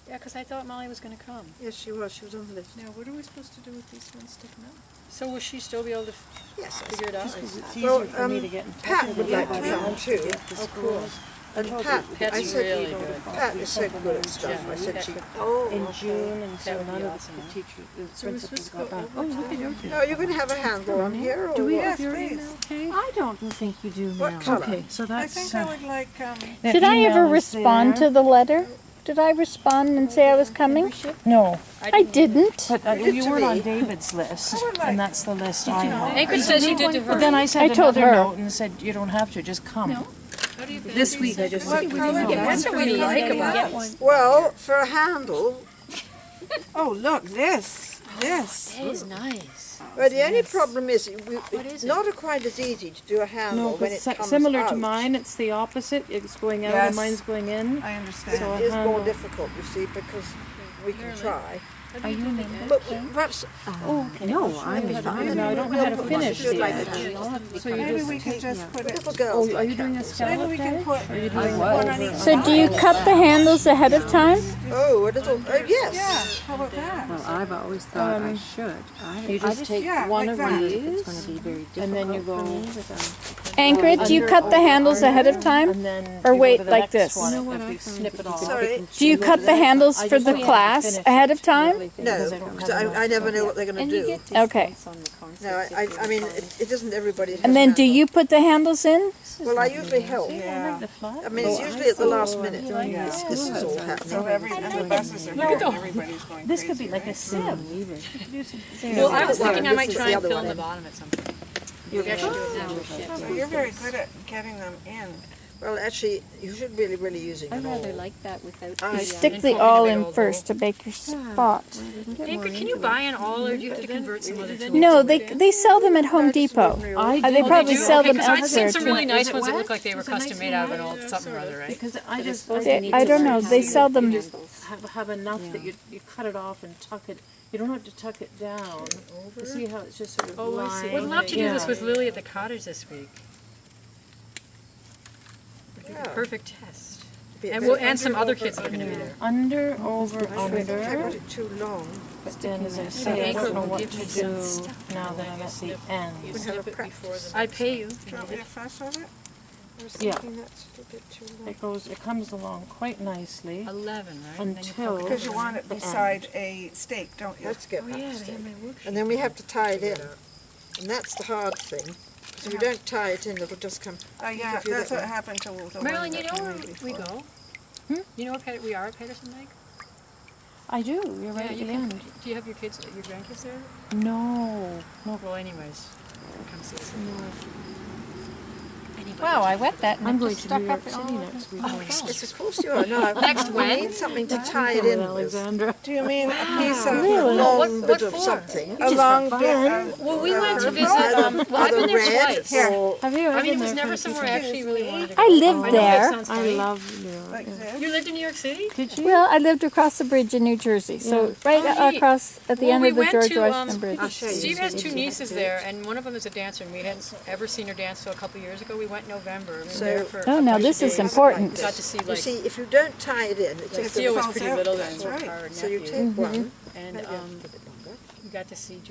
[SPEAKER 6] Yeah, 'cause I thought Molly was gonna come.
[SPEAKER 1] Yes, she was. She was on the list.
[SPEAKER 6] Now, what are we supposed to do with these ones sticking out? So will she still be able to
[SPEAKER 1] Yes.
[SPEAKER 6] figure it out?
[SPEAKER 3] It's
[SPEAKER 1] Well,
[SPEAKER 3] easier for me to get in touch
[SPEAKER 1] Pat
[SPEAKER 3] with
[SPEAKER 1] would like to
[SPEAKER 3] everybody
[SPEAKER 1] come
[SPEAKER 3] else
[SPEAKER 1] too.
[SPEAKER 3] to get the schools.
[SPEAKER 1] And Pat, I
[SPEAKER 6] Pat's
[SPEAKER 1] said,
[SPEAKER 6] really good.
[SPEAKER 1] Pat is so good at stuff.
[SPEAKER 6] Yeah,
[SPEAKER 1] I said
[SPEAKER 6] that
[SPEAKER 1] she.
[SPEAKER 6] could-
[SPEAKER 1] Oh,
[SPEAKER 3] In
[SPEAKER 1] okay.
[SPEAKER 3] June, and so
[SPEAKER 6] That would
[SPEAKER 3] none
[SPEAKER 6] be
[SPEAKER 3] of
[SPEAKER 6] awesome,
[SPEAKER 3] the
[SPEAKER 6] huh?
[SPEAKER 3] teachers, the
[SPEAKER 6] So we're
[SPEAKER 3] principals
[SPEAKER 6] supposed to
[SPEAKER 3] got
[SPEAKER 6] go
[SPEAKER 3] back.
[SPEAKER 6] over to
[SPEAKER 1] No, you're going to have a handle on here, or
[SPEAKER 6] Do we
[SPEAKER 1] what?
[SPEAKER 6] have your
[SPEAKER 2] please.
[SPEAKER 6] email, Kay?
[SPEAKER 3] I don't think you do
[SPEAKER 1] What
[SPEAKER 3] now.
[SPEAKER 1] colour?
[SPEAKER 3] Okay, so
[SPEAKER 2] I
[SPEAKER 3] that's.
[SPEAKER 2] think I would like.
[SPEAKER 3] that
[SPEAKER 4] Did I ever
[SPEAKER 3] email is
[SPEAKER 4] respond
[SPEAKER 3] there.
[SPEAKER 4] to the letter? Did I respond and say I was coming?
[SPEAKER 3] No,
[SPEAKER 4] I didn't.
[SPEAKER 3] but
[SPEAKER 1] did
[SPEAKER 3] you
[SPEAKER 1] to
[SPEAKER 3] were on
[SPEAKER 1] me.
[SPEAKER 3] David's list,
[SPEAKER 2] would like-
[SPEAKER 3] and that's the list I have.
[SPEAKER 6] Ankaret says you did to her.
[SPEAKER 3] But then I
[SPEAKER 4] I
[SPEAKER 3] sent
[SPEAKER 4] told
[SPEAKER 3] another
[SPEAKER 4] her.
[SPEAKER 3] note and said, you don't have to, just come.
[SPEAKER 6] This week, I just.
[SPEAKER 2] What color?
[SPEAKER 6] That's what we like about it.
[SPEAKER 1] Well, for a handle,
[SPEAKER 2] Oh, look, this.
[SPEAKER 6] That is nice.
[SPEAKER 1] well, the only problem is
[SPEAKER 6] What is
[SPEAKER 1] it's
[SPEAKER 6] it?
[SPEAKER 1] not quite as easy to do a handle
[SPEAKER 3] No,
[SPEAKER 1] when
[SPEAKER 3] but
[SPEAKER 1] it comes
[SPEAKER 3] similar
[SPEAKER 1] out.
[SPEAKER 3] to mine, it's the opposite. It's going out
[SPEAKER 2] Yes.
[SPEAKER 3] and mine's going in.
[SPEAKER 2] I understand.
[SPEAKER 3] So
[SPEAKER 1] It is more
[SPEAKER 3] handle.
[SPEAKER 1] difficult, you see, because we can try.
[SPEAKER 3] Are you member?
[SPEAKER 1] But perhaps
[SPEAKER 3] Oh, okay. No, I'm fine. No, I don't know how to finish the edge. So you
[SPEAKER 2] Maybe
[SPEAKER 3] just
[SPEAKER 2] we can just put it.
[SPEAKER 1] little girls
[SPEAKER 3] Oh, are
[SPEAKER 1] like
[SPEAKER 3] you doing a
[SPEAKER 1] handles.
[SPEAKER 3] scallop
[SPEAKER 2] Maybe we can
[SPEAKER 3] edge?
[SPEAKER 2] put.
[SPEAKER 3] Are you doing
[SPEAKER 2] one on each
[SPEAKER 4] So do you cut the handles ahead of time?
[SPEAKER 1] Oh, a little. Oh, yes.
[SPEAKER 2] Yeah. How about that?
[SPEAKER 5] Well, I've always thought I should.
[SPEAKER 3] You just take
[SPEAKER 2] yeah,
[SPEAKER 3] one
[SPEAKER 2] like
[SPEAKER 3] of
[SPEAKER 2] that.
[SPEAKER 3] these,
[SPEAKER 5] It's going to be very difficult
[SPEAKER 3] and then you
[SPEAKER 5] for
[SPEAKER 3] go,
[SPEAKER 5] me without.
[SPEAKER 4] Ankaret, do you cut the handles ahead of time?
[SPEAKER 3] and then
[SPEAKER 4] Or
[SPEAKER 3] you go
[SPEAKER 4] wait
[SPEAKER 3] to the
[SPEAKER 4] like
[SPEAKER 3] next
[SPEAKER 4] this?
[SPEAKER 3] one,
[SPEAKER 5] You know what
[SPEAKER 3] if
[SPEAKER 5] I
[SPEAKER 3] you
[SPEAKER 5] find
[SPEAKER 3] snip it off.
[SPEAKER 1] Sorry.
[SPEAKER 4] Do you cut the handles
[SPEAKER 3] I
[SPEAKER 4] for
[SPEAKER 3] just
[SPEAKER 4] the
[SPEAKER 3] want to
[SPEAKER 4] class
[SPEAKER 3] finish
[SPEAKER 4] ahead of
[SPEAKER 3] it.
[SPEAKER 4] time?
[SPEAKER 1] No, because I never know what they're going to
[SPEAKER 5] And you
[SPEAKER 1] do.
[SPEAKER 5] get
[SPEAKER 4] Okay.
[SPEAKER 5] discounts on the concerts
[SPEAKER 1] No,
[SPEAKER 5] if
[SPEAKER 1] I
[SPEAKER 5] you
[SPEAKER 1] mean,
[SPEAKER 5] buy.
[SPEAKER 1] it isn't everybody. that
[SPEAKER 4] And
[SPEAKER 1] has
[SPEAKER 4] then do
[SPEAKER 1] handles.
[SPEAKER 4] you put the handles in?
[SPEAKER 1] Well, I usually help.
[SPEAKER 2] Yeah.
[SPEAKER 3] The flat?
[SPEAKER 1] I mean, it's usually at the last minute.
[SPEAKER 2] Yeah.
[SPEAKER 1] This is all
[SPEAKER 2] So
[SPEAKER 1] happening.
[SPEAKER 2] and the buses are here and everybody's going
[SPEAKER 3] This could
[SPEAKER 2] crazy,
[SPEAKER 3] be like a
[SPEAKER 2] right?
[SPEAKER 3] sieve.
[SPEAKER 6] Well, I was thinking I
[SPEAKER 1] This
[SPEAKER 6] might
[SPEAKER 1] is
[SPEAKER 6] try
[SPEAKER 1] the
[SPEAKER 6] and
[SPEAKER 1] other
[SPEAKER 6] fill
[SPEAKER 1] one
[SPEAKER 6] in the
[SPEAKER 1] in.
[SPEAKER 6] bottom at some point. Maybe I should do it now.
[SPEAKER 2] So you're very good at getting them in.
[SPEAKER 1] Well, actually, you should really using
[SPEAKER 5] I
[SPEAKER 1] an
[SPEAKER 5] rather
[SPEAKER 1] awl.
[SPEAKER 5] like that without
[SPEAKER 1] I
[SPEAKER 5] the,
[SPEAKER 4] Stick
[SPEAKER 6] And
[SPEAKER 4] the
[SPEAKER 6] poke
[SPEAKER 4] awl
[SPEAKER 6] in the
[SPEAKER 4] in
[SPEAKER 6] middle,
[SPEAKER 4] first to make your spot.
[SPEAKER 6] Anchor, can you buy an awl, or do you have to convert some other tools?
[SPEAKER 4] No, they sell them at Home Depot.
[SPEAKER 2] I
[SPEAKER 4] They
[SPEAKER 2] do.
[SPEAKER 4] probably
[SPEAKER 6] do?
[SPEAKER 4] sell
[SPEAKER 6] Okay,
[SPEAKER 4] them
[SPEAKER 6] 'cause I'd
[SPEAKER 4] elsewhere
[SPEAKER 6] seen some
[SPEAKER 4] too.
[SPEAKER 6] really nice
[SPEAKER 2] it
[SPEAKER 6] ones that
[SPEAKER 2] wet?
[SPEAKER 6] look like they were
[SPEAKER 2] Is it nice
[SPEAKER 6] custom made
[SPEAKER 2] and
[SPEAKER 6] out of an
[SPEAKER 2] wet?
[SPEAKER 6] old something or other, right?
[SPEAKER 2] Because I just,
[SPEAKER 5] supposed
[SPEAKER 4] They-
[SPEAKER 5] to need
[SPEAKER 4] I
[SPEAKER 5] to
[SPEAKER 4] don't
[SPEAKER 5] learn
[SPEAKER 4] know.
[SPEAKER 5] how
[SPEAKER 4] They
[SPEAKER 5] to
[SPEAKER 4] sell
[SPEAKER 5] use
[SPEAKER 4] them.
[SPEAKER 5] handles.
[SPEAKER 2] have enough that you cut it off and tuck it. You don't have to tuck it down. You see how it's just sort of
[SPEAKER 7] Oh, I see.
[SPEAKER 6] Would love to do
[SPEAKER 2] Yeah.
[SPEAKER 6] this with Lily at the cottage this week. It'd be the
[SPEAKER 1] Yeah.
[SPEAKER 6] perfect test.
[SPEAKER 1] Be a
[SPEAKER 6] And
[SPEAKER 1] bit
[SPEAKER 6] we'll, and some other kids that are gonna be there.
[SPEAKER 2] under, over,
[SPEAKER 1] I got
[SPEAKER 2] under.
[SPEAKER 1] it too long.
[SPEAKER 2] But then as I say, I
[SPEAKER 7] Anchor
[SPEAKER 2] don't know
[SPEAKER 7] will
[SPEAKER 2] what
[SPEAKER 7] give
[SPEAKER 2] to
[SPEAKER 7] me
[SPEAKER 2] do
[SPEAKER 7] some stuff.
[SPEAKER 2] now that I'm at the end.
[SPEAKER 7] You
[SPEAKER 1] have
[SPEAKER 7] snip
[SPEAKER 1] a
[SPEAKER 7] it before
[SPEAKER 1] practice.
[SPEAKER 7] the
[SPEAKER 6] I
[SPEAKER 7] next
[SPEAKER 6] pay
[SPEAKER 7] one.
[SPEAKER 6] you.
[SPEAKER 1] Do you want me to fuss on it? I was
[SPEAKER 2] Yeah.
[SPEAKER 1] thinking that's a little bit too long.
[SPEAKER 2] It comes along quite nicely
[SPEAKER 6] 11, right? And then you
[SPEAKER 2] until.
[SPEAKER 6] poke
[SPEAKER 9] Because you want it beside a stake, don't you?
[SPEAKER 1] Let's get
[SPEAKER 6] Oh,
[SPEAKER 1] that
[SPEAKER 6] yeah, they
[SPEAKER 1] stick.
[SPEAKER 6] have my worksheet.
[SPEAKER 1] And then we have to tie it in. And that's the hard thing. Because if you don't tie it in, it'll just come.
[SPEAKER 9] Yeah,
[SPEAKER 1] Give you
[SPEAKER 9] that's
[SPEAKER 1] that
[SPEAKER 9] what
[SPEAKER 1] one.
[SPEAKER 9] happened to the
[SPEAKER 6] Marilyn,
[SPEAKER 9] one
[SPEAKER 6] you
[SPEAKER 9] that
[SPEAKER 6] know
[SPEAKER 9] we
[SPEAKER 6] where
[SPEAKER 9] made
[SPEAKER 6] we
[SPEAKER 9] before.
[SPEAKER 6] go? You know where we are at Patterson Lake?
[SPEAKER 2] I do, you're right
[SPEAKER 6] Yeah,
[SPEAKER 2] at
[SPEAKER 6] you
[SPEAKER 2] the
[SPEAKER 6] can.
[SPEAKER 2] end.
[SPEAKER 6] Do you have your kids, your grandkids there?
[SPEAKER 2] No.
[SPEAKER 6] Well, anyways, come see us.
[SPEAKER 5] Wow, I wet that and
[SPEAKER 2] I'm
[SPEAKER 5] it
[SPEAKER 2] going
[SPEAKER 5] just
[SPEAKER 2] to
[SPEAKER 5] stuck
[SPEAKER 2] New
[SPEAKER 5] up
[SPEAKER 2] York
[SPEAKER 5] in all
[SPEAKER 2] City
[SPEAKER 5] over.
[SPEAKER 2] next week.
[SPEAKER 1] Yes, of course you are. No,
[SPEAKER 6] Next
[SPEAKER 1] we
[SPEAKER 6] when?
[SPEAKER 1] need something to tie it in with.
[SPEAKER 2] Alexandra.
[SPEAKER 9] Do you mean a piece of
[SPEAKER 1] A long
[SPEAKER 6] What
[SPEAKER 1] bit of
[SPEAKER 6] for?
[SPEAKER 1] something.
[SPEAKER 9] a long bit of?
[SPEAKER 6] Well, we went to visit,
[SPEAKER 1] Either,
[SPEAKER 6] well, I've been
[SPEAKER 1] either
[SPEAKER 6] there
[SPEAKER 1] red
[SPEAKER 6] twice.
[SPEAKER 1] or
[SPEAKER 2] Have you?
[SPEAKER 6] I mean, it was
[SPEAKER 2] been there
[SPEAKER 6] never
[SPEAKER 2] for a
[SPEAKER 6] somewhere I
[SPEAKER 2] few
[SPEAKER 6] actually really wanted to go.
[SPEAKER 4] I lived
[SPEAKER 6] I know that
[SPEAKER 4] there.
[SPEAKER 6] sounds
[SPEAKER 2] times. I
[SPEAKER 6] funny.
[SPEAKER 2] love New York.
[SPEAKER 9] Like
[SPEAKER 2] yeah.
[SPEAKER 9] this?
[SPEAKER 6] You lived in New York City?
[SPEAKER 2] Did you?
[SPEAKER 4] Well, I lived across the bridge in New Jersey, so right
[SPEAKER 6] Oh, neat.
[SPEAKER 4] across at the
[SPEAKER 6] Well,
[SPEAKER 4] end
[SPEAKER 6] we
[SPEAKER 4] of the
[SPEAKER 6] went
[SPEAKER 4] George
[SPEAKER 6] to,
[SPEAKER 4] Washington Bridge.
[SPEAKER 1] I'll show you.
[SPEAKER 6] Steve has two nieces there, and one of them is a dancer, and we hadn't ever seen her dance till a couple years ago. We went in November. We were
[SPEAKER 1] So-
[SPEAKER 6] there for
[SPEAKER 4] Oh,
[SPEAKER 6] a
[SPEAKER 4] now
[SPEAKER 6] bunch
[SPEAKER 4] this
[SPEAKER 6] of
[SPEAKER 4] is
[SPEAKER 6] days.
[SPEAKER 4] important.
[SPEAKER 6] Got to see
[SPEAKER 1] You
[SPEAKER 6] like
[SPEAKER 1] see, if you don't tie it in, it just
[SPEAKER 6] Theo was
[SPEAKER 9] falls
[SPEAKER 6] pretty
[SPEAKER 9] out.
[SPEAKER 6] little
[SPEAKER 9] That's
[SPEAKER 6] then.
[SPEAKER 9] right.
[SPEAKER 6] Our
[SPEAKER 1] So you
[SPEAKER 6] nephew.
[SPEAKER 1] take one,
[SPEAKER 6] And
[SPEAKER 1] maybe a bit longer.
[SPEAKER 6] we got to see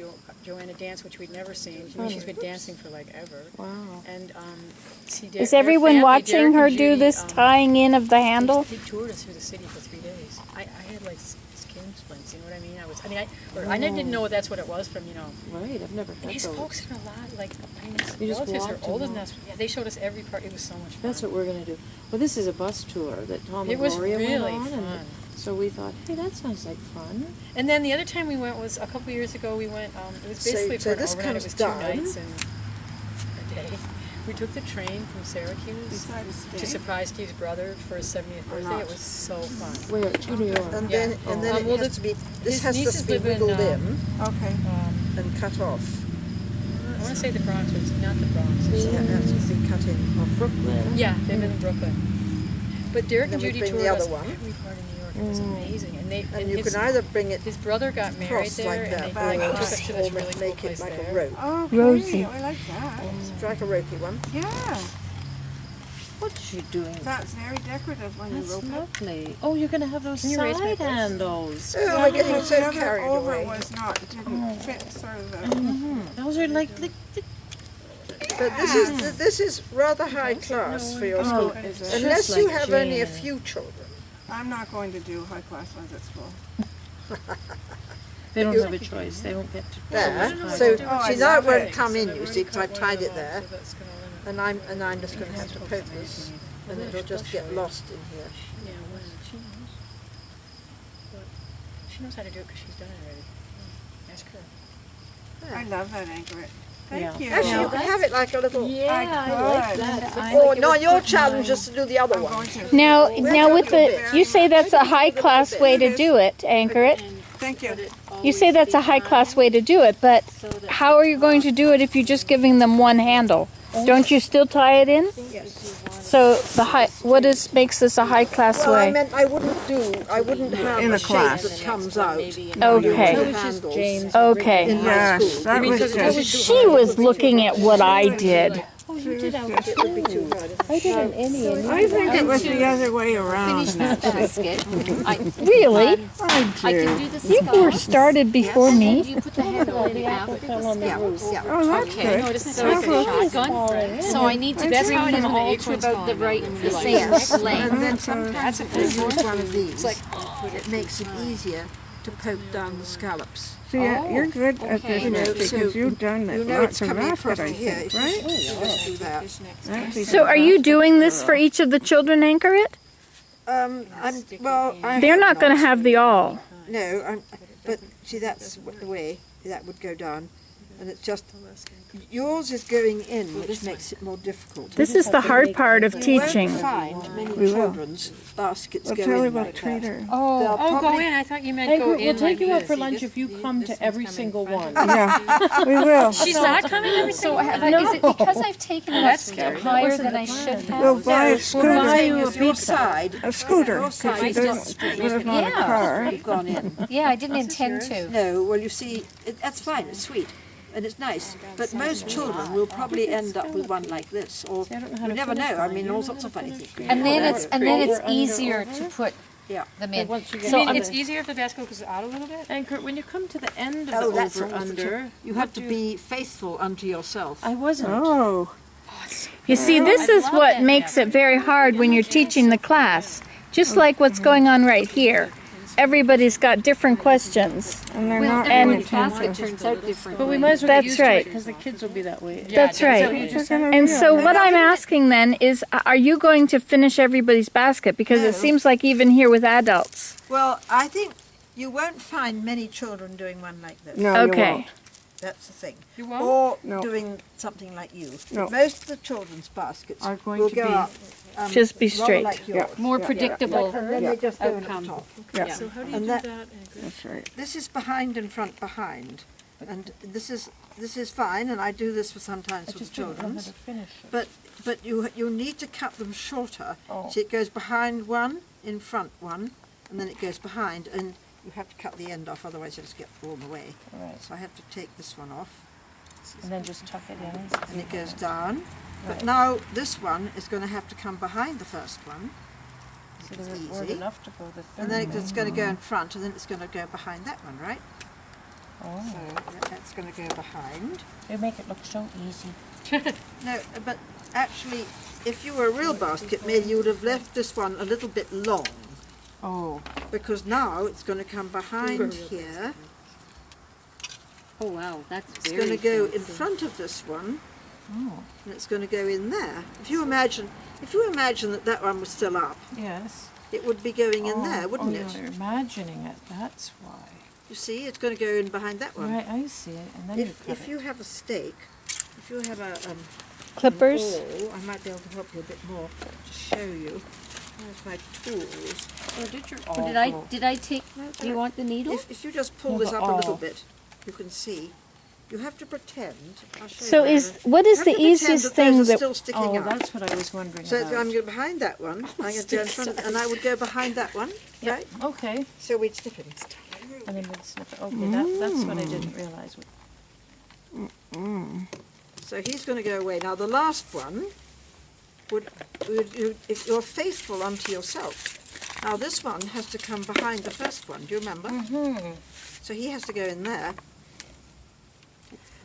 [SPEAKER 6] Joanna dance, which we'd never seen. I mean, she's been dancing for like ever.
[SPEAKER 2] Wow.
[SPEAKER 6] And see,
[SPEAKER 4] Is
[SPEAKER 6] their
[SPEAKER 4] everyone
[SPEAKER 6] family,
[SPEAKER 4] watching
[SPEAKER 6] Derek
[SPEAKER 4] her
[SPEAKER 6] and
[SPEAKER 4] do
[SPEAKER 6] Judy,
[SPEAKER 4] this tying in of the handle?
[SPEAKER 6] He toured us through the city for 3 days. I had like skin splints. You know what I mean? I didn't know that's what it was from
[SPEAKER 2] Right, I've never
[SPEAKER 6] And
[SPEAKER 2] had
[SPEAKER 6] his
[SPEAKER 2] those.
[SPEAKER 6] folks are a lot like his
[SPEAKER 2] You just
[SPEAKER 6] relatives are
[SPEAKER 2] walked
[SPEAKER 6] older
[SPEAKER 2] and
[SPEAKER 6] than us. Yeah, they showed us every part. It was so much fun.
[SPEAKER 2] That's what we're going to do. Well, this is a bus tour that Tom
[SPEAKER 6] It
[SPEAKER 2] and
[SPEAKER 6] was
[SPEAKER 2] Gloria
[SPEAKER 6] really
[SPEAKER 2] went on.
[SPEAKER 6] fun.
[SPEAKER 2] And so we thought, hey, that sounds like fun.
[SPEAKER 6] And then the other time we went was a couple years ago. We went. It was
[SPEAKER 1] So-
[SPEAKER 6] basically
[SPEAKER 1] so
[SPEAKER 6] for an
[SPEAKER 1] this
[SPEAKER 6] overnight. It
[SPEAKER 1] comes
[SPEAKER 6] was 2
[SPEAKER 1] down.
[SPEAKER 6] nights and a day. We took the train from Syracuse
[SPEAKER 9] Beside a
[SPEAKER 6] to
[SPEAKER 9] stake?
[SPEAKER 6] surprise Steve's brother for his 70th birthday. It was so fun.
[SPEAKER 2] Where? To New York.
[SPEAKER 1] And
[SPEAKER 6] Yeah.
[SPEAKER 1] then,
[SPEAKER 6] Oh.
[SPEAKER 1] and then
[SPEAKER 6] Well,
[SPEAKER 1] it has to be, this
[SPEAKER 6] his
[SPEAKER 1] has
[SPEAKER 6] nieces
[SPEAKER 1] to be
[SPEAKER 6] live in,
[SPEAKER 1] wiggled in
[SPEAKER 9] Okay.
[SPEAKER 1] and cut off.
[SPEAKER 6] I want to say the Bronx, but it's not the Bronx.
[SPEAKER 1] So
[SPEAKER 6] It's,
[SPEAKER 1] that has to be cut in off.
[SPEAKER 2] Brooklyn.
[SPEAKER 6] yeah, they live in Brooklyn. But Derek and
[SPEAKER 1] Then we
[SPEAKER 6] Judy
[SPEAKER 1] bring
[SPEAKER 6] toured
[SPEAKER 1] the other
[SPEAKER 6] us
[SPEAKER 1] one.
[SPEAKER 6] every part of New York. It was amazing.
[SPEAKER 1] And you
[SPEAKER 6] his,
[SPEAKER 1] can either bring it
[SPEAKER 6] his brother got married
[SPEAKER 1] crossed
[SPEAKER 6] there,
[SPEAKER 1] like
[SPEAKER 6] and
[SPEAKER 1] that,
[SPEAKER 6] they
[SPEAKER 9] Back
[SPEAKER 6] took
[SPEAKER 9] across.
[SPEAKER 6] us to
[SPEAKER 1] or
[SPEAKER 6] this really cool
[SPEAKER 1] make
[SPEAKER 6] place
[SPEAKER 1] it like
[SPEAKER 6] there.
[SPEAKER 1] a rope.
[SPEAKER 9] Okay.
[SPEAKER 4] Rosie.
[SPEAKER 9] I like that.
[SPEAKER 1] Strike a ropey one.
[SPEAKER 9] Yeah.
[SPEAKER 2] What's she doing?
[SPEAKER 9] That's very decorative when you
[SPEAKER 2] That's
[SPEAKER 9] rope it.
[SPEAKER 2] lovely. Oh, you're going to have those
[SPEAKER 6] Can you raise my
[SPEAKER 2] side
[SPEAKER 6] voice?
[SPEAKER 2] handles.
[SPEAKER 1] Oh, we're getting
[SPEAKER 9] The
[SPEAKER 1] so
[SPEAKER 9] other
[SPEAKER 1] carried
[SPEAKER 9] over
[SPEAKER 1] away.
[SPEAKER 9] was not, didn't fit sort of the.
[SPEAKER 2] Those are like
[SPEAKER 1] But this is rather high class for your school.
[SPEAKER 9] Is it?
[SPEAKER 1] Unless
[SPEAKER 2] Just
[SPEAKER 1] you
[SPEAKER 2] like
[SPEAKER 1] have only a
[SPEAKER 2] Jane.
[SPEAKER 1] few children.
[SPEAKER 9] I'm not going to do high class ones at school.
[SPEAKER 2] they don't have a choice. They don't get to.
[SPEAKER 1] There. So
[SPEAKER 9] Oh, I
[SPEAKER 1] see now it
[SPEAKER 9] love
[SPEAKER 1] won't
[SPEAKER 9] it.
[SPEAKER 1] come in,
[SPEAKER 6] they've
[SPEAKER 1] you see,
[SPEAKER 6] already
[SPEAKER 1] because I've
[SPEAKER 6] cut
[SPEAKER 1] tied
[SPEAKER 6] one
[SPEAKER 1] it
[SPEAKER 6] off,
[SPEAKER 1] there.
[SPEAKER 6] so that's gonna limit.
[SPEAKER 1] And I'm just going to have to poke this, and it'll just get lost in here.
[SPEAKER 6] Yeah, well, she knows. But she knows how to do it because she's done it already. Ask her.
[SPEAKER 9] I love that Ankaret.
[SPEAKER 2] Yeah.
[SPEAKER 9] Thank you.
[SPEAKER 1] Actually, you can have it like a little.
[SPEAKER 9] I could.
[SPEAKER 1] Or no, your challenge is to do the other
[SPEAKER 9] I'm
[SPEAKER 1] one.
[SPEAKER 9] going to.
[SPEAKER 4] Now with the, you say that's a high class way to do it, Ankaret.
[SPEAKER 9] Thank you.
[SPEAKER 4] You say that's a high class way to do it, but how are you going to do it if you're just giving them one handle? Don't you still tie it in?
[SPEAKER 1] Yes.
[SPEAKER 4] So makes this a high class
[SPEAKER 1] Well, I
[SPEAKER 4] way?
[SPEAKER 1] meant I wouldn't have
[SPEAKER 2] In
[SPEAKER 1] a
[SPEAKER 2] a
[SPEAKER 1] shape
[SPEAKER 2] class.
[SPEAKER 1] that comes out.
[SPEAKER 4] Okay.
[SPEAKER 1] With handles
[SPEAKER 4] Okay.
[SPEAKER 1] in my
[SPEAKER 2] Yes,
[SPEAKER 1] school.
[SPEAKER 2] that was good.
[SPEAKER 4] She was looking at what I did.
[SPEAKER 1] It would be too hard.
[SPEAKER 2] I think it was the other way around.
[SPEAKER 5] Basket.
[SPEAKER 4] Really?
[SPEAKER 5] I can do the
[SPEAKER 4] You were
[SPEAKER 5] skull.
[SPEAKER 4] started before me.
[SPEAKER 5] You put the handle in after the skull.
[SPEAKER 1] Yeah.
[SPEAKER 2] Oh, that's
[SPEAKER 5] Okay.
[SPEAKER 2] good.
[SPEAKER 5] So it's a shotgun. So I need to
[SPEAKER 6] That's
[SPEAKER 5] bring
[SPEAKER 6] how it is
[SPEAKER 5] them
[SPEAKER 6] when the
[SPEAKER 5] all
[SPEAKER 6] H
[SPEAKER 5] to
[SPEAKER 6] one's
[SPEAKER 5] about the
[SPEAKER 6] gone.
[SPEAKER 5] right, the same
[SPEAKER 1] Yes, and
[SPEAKER 5] length.
[SPEAKER 1] then sometimes if you use one of these, it makes it easier to poke down the scallops.
[SPEAKER 2] See, you're good at this
[SPEAKER 1] You know,
[SPEAKER 2] because
[SPEAKER 1] so
[SPEAKER 2] you've done
[SPEAKER 1] You
[SPEAKER 2] it
[SPEAKER 1] know it's
[SPEAKER 2] lots of
[SPEAKER 1] coming across
[SPEAKER 2] basket, I
[SPEAKER 1] to here.
[SPEAKER 2] think,
[SPEAKER 1] If you
[SPEAKER 2] right?
[SPEAKER 1] just do that.
[SPEAKER 2] That'd be
[SPEAKER 4] So are you doing this for each of the children, Ankaret? They're not going to have the awl.
[SPEAKER 1] No, but see that's the way that would go down. And it's just, yours is going in, which makes it more difficult.
[SPEAKER 4] This is the hard part of teaching.
[SPEAKER 1] You won't find many
[SPEAKER 2] We will.
[SPEAKER 1] children's baskets
[SPEAKER 2] We'll
[SPEAKER 1] go
[SPEAKER 2] tell you
[SPEAKER 1] in
[SPEAKER 2] about
[SPEAKER 1] like that.
[SPEAKER 2] treater.
[SPEAKER 1] They'll
[SPEAKER 3] Oh,
[SPEAKER 7] Oh, go
[SPEAKER 1] probably-
[SPEAKER 7] in, I thought you meant go
[SPEAKER 3] Ankaret,
[SPEAKER 7] in
[SPEAKER 3] we'll take
[SPEAKER 7] like
[SPEAKER 3] you out
[SPEAKER 7] this.
[SPEAKER 3] for
[SPEAKER 7] See,
[SPEAKER 3] lunch
[SPEAKER 7] this-
[SPEAKER 3] if you
[SPEAKER 7] this
[SPEAKER 3] come
[SPEAKER 7] one's
[SPEAKER 3] to every
[SPEAKER 7] coming
[SPEAKER 3] single
[SPEAKER 7] front.
[SPEAKER 3] one.
[SPEAKER 2] Yeah, we will.
[SPEAKER 7] She's not coming every single one?
[SPEAKER 4] Is it because I've taken it up
[SPEAKER 7] That's scary.
[SPEAKER 4] higher than I should have?
[SPEAKER 2] We'll buy a
[SPEAKER 1] What I'm
[SPEAKER 2] scooter.
[SPEAKER 1] saying is your side,
[SPEAKER 2] A scooter.
[SPEAKER 1] your
[SPEAKER 2] 'cause
[SPEAKER 1] side
[SPEAKER 2] she
[SPEAKER 1] is not
[SPEAKER 2] doesn't
[SPEAKER 1] straight.
[SPEAKER 2] live on a
[SPEAKER 4] Yeah.
[SPEAKER 2] car.
[SPEAKER 1] You've gone in.
[SPEAKER 4] Yeah, I didn't intend to.
[SPEAKER 1] No, well, you see, that's fine, it's sweet, and it's nice, but most children will probably end up with one like this, or you never know, I mean, all sorts of funny things.
[SPEAKER 4] And then it's easier to put
[SPEAKER 1] Yeah.
[SPEAKER 4] them in.
[SPEAKER 3] Once you get
[SPEAKER 7] So
[SPEAKER 3] to
[SPEAKER 7] it's
[SPEAKER 3] the-
[SPEAKER 7] easier if the basket goes out a little bit?
[SPEAKER 3] Ankaret, when you come to the end of
[SPEAKER 1] Oh,
[SPEAKER 3] the
[SPEAKER 1] that's
[SPEAKER 3] over
[SPEAKER 1] all the
[SPEAKER 3] under,
[SPEAKER 1] You have to be faithful unto yourself.
[SPEAKER 3] I wasn't.
[SPEAKER 2] Oh,
[SPEAKER 4] You see, this is what makes it very hard when you're teaching the class. Just like what's going on right here. Everybody's got different questions.
[SPEAKER 2] and they're not
[SPEAKER 4] and-
[SPEAKER 2] paying
[SPEAKER 5] Basket
[SPEAKER 2] attention.
[SPEAKER 5] turns out different.
[SPEAKER 3] But we might as well
[SPEAKER 4] That's
[SPEAKER 3] get used
[SPEAKER 4] right.
[SPEAKER 3] to it because the kids will be that way.
[SPEAKER 4] That's right.
[SPEAKER 2] They're gonna
[SPEAKER 4] And
[SPEAKER 2] be
[SPEAKER 4] so
[SPEAKER 2] all right.
[SPEAKER 4] what I'm asking then is, are you going to finish everybody's basket? Because it
[SPEAKER 1] No.
[SPEAKER 4] seems like even here with adults.
[SPEAKER 1] Well, I think you won't find many children doing one like this.
[SPEAKER 2] No, you
[SPEAKER 4] Okay.
[SPEAKER 2] won't.
[SPEAKER 1] That's the thing.
[SPEAKER 7] You won't?
[SPEAKER 1] Or
[SPEAKER 2] No.
[SPEAKER 1] doing something like you.
[SPEAKER 2] No.
[SPEAKER 1] Most of the children's baskets
[SPEAKER 3] Are going
[SPEAKER 1] will
[SPEAKER 3] to
[SPEAKER 1] go
[SPEAKER 3] be-
[SPEAKER 1] up,
[SPEAKER 4] Just be
[SPEAKER 1] rather
[SPEAKER 4] straight.
[SPEAKER 1] like yours.
[SPEAKER 5] More
[SPEAKER 2] Yeah.
[SPEAKER 5] predictable.
[SPEAKER 1] And then they just go in at the
[SPEAKER 5] outcome.
[SPEAKER 1] top.
[SPEAKER 2] Yeah.
[SPEAKER 7] So how do you
[SPEAKER 1] And
[SPEAKER 7] do
[SPEAKER 1] that-
[SPEAKER 7] that, Ankaret?
[SPEAKER 2] That's right.
[SPEAKER 1] This is behind and front behind, and this is fine, and I do this for sometimes for the
[SPEAKER 3] Just don't know how
[SPEAKER 1] children's.
[SPEAKER 3] to finish it.
[SPEAKER 1] But you need to cut them shorter.
[SPEAKER 3] Oh.
[SPEAKER 1] So it goes behind one, in front one, and then it goes behind, and you have to cut the end off, otherwise it'll just get all the way.
[SPEAKER 3] Right.
[SPEAKER 1] So I have to take this one off,
[SPEAKER 3] And then just tuck it in.
[SPEAKER 1] and it goes down. But
[SPEAKER 3] Right.
[SPEAKER 1] now this one is going to have to come behind the first one,
[SPEAKER 3] So
[SPEAKER 1] it's
[SPEAKER 3] there weren't
[SPEAKER 1] easy.
[SPEAKER 3] enough to go the third.
[SPEAKER 1] and then it's going to go in front, and then it's going to go behind that one, right?
[SPEAKER 3] Oh,
[SPEAKER 1] So that's going to go behind.
[SPEAKER 3] they make it look so easy.
[SPEAKER 1] No, but actually, if you were a real basket, maybe you would have left this one a little bit long,
[SPEAKER 3] Oh,
[SPEAKER 1] because now it's going to come behind here.
[SPEAKER 5] Oh, wow, that's
[SPEAKER 1] It's
[SPEAKER 5] very
[SPEAKER 1] going to go in
[SPEAKER 5] fancy.
[SPEAKER 1] front of this one,
[SPEAKER 3] oh,
[SPEAKER 1] and it's going to go in there. If you imagine that that one was still up,
[SPEAKER 3] yes.
[SPEAKER 1] it would be going in there,
[SPEAKER 3] Oh,
[SPEAKER 1] wouldn't
[SPEAKER 3] oh,
[SPEAKER 1] it?
[SPEAKER 3] you're imagining it, that's why.
[SPEAKER 1] You see, it's going to go in behind that one.
[SPEAKER 3] Right, I see it, and then you cut
[SPEAKER 1] If you have a stake, if you have a
[SPEAKER 4] Clippers?
[SPEAKER 1] awl, I might be able to help you a bit more to show you. There's my tools.
[SPEAKER 3] Oh, did your
[SPEAKER 5] Oh, did I take, do you want the needle?
[SPEAKER 1] If you just pull
[SPEAKER 3] Oh,
[SPEAKER 1] this
[SPEAKER 3] the
[SPEAKER 1] up a little
[SPEAKER 3] awl.
[SPEAKER 1] bit, you can see. You have to pretend. I'll show
[SPEAKER 4] So
[SPEAKER 1] you
[SPEAKER 4] is
[SPEAKER 1] later.
[SPEAKER 4] what
[SPEAKER 1] You
[SPEAKER 4] is
[SPEAKER 1] have
[SPEAKER 4] the
[SPEAKER 1] to pretend
[SPEAKER 4] easiest
[SPEAKER 1] that
[SPEAKER 4] thing
[SPEAKER 1] those are
[SPEAKER 4] that
[SPEAKER 1] still sticking
[SPEAKER 3] Oh,
[SPEAKER 1] up.
[SPEAKER 3] that's what I was wondering
[SPEAKER 1] So
[SPEAKER 3] about.
[SPEAKER 1] I'm going behind that one. I'm going to go in front, and I would go behind that one, right?
[SPEAKER 3] Okay,
[SPEAKER 1] So we'd stick it.
[SPEAKER 3] and then we'd snip it. Okay, that's what I didn't realize.
[SPEAKER 1] So he's going to go away. Now the last one would if you're faithful unto yourself. Now this one has to come behind the first one. Do you remember?
[SPEAKER 3] Mm-hmm.
[SPEAKER 1] So he has to go in there.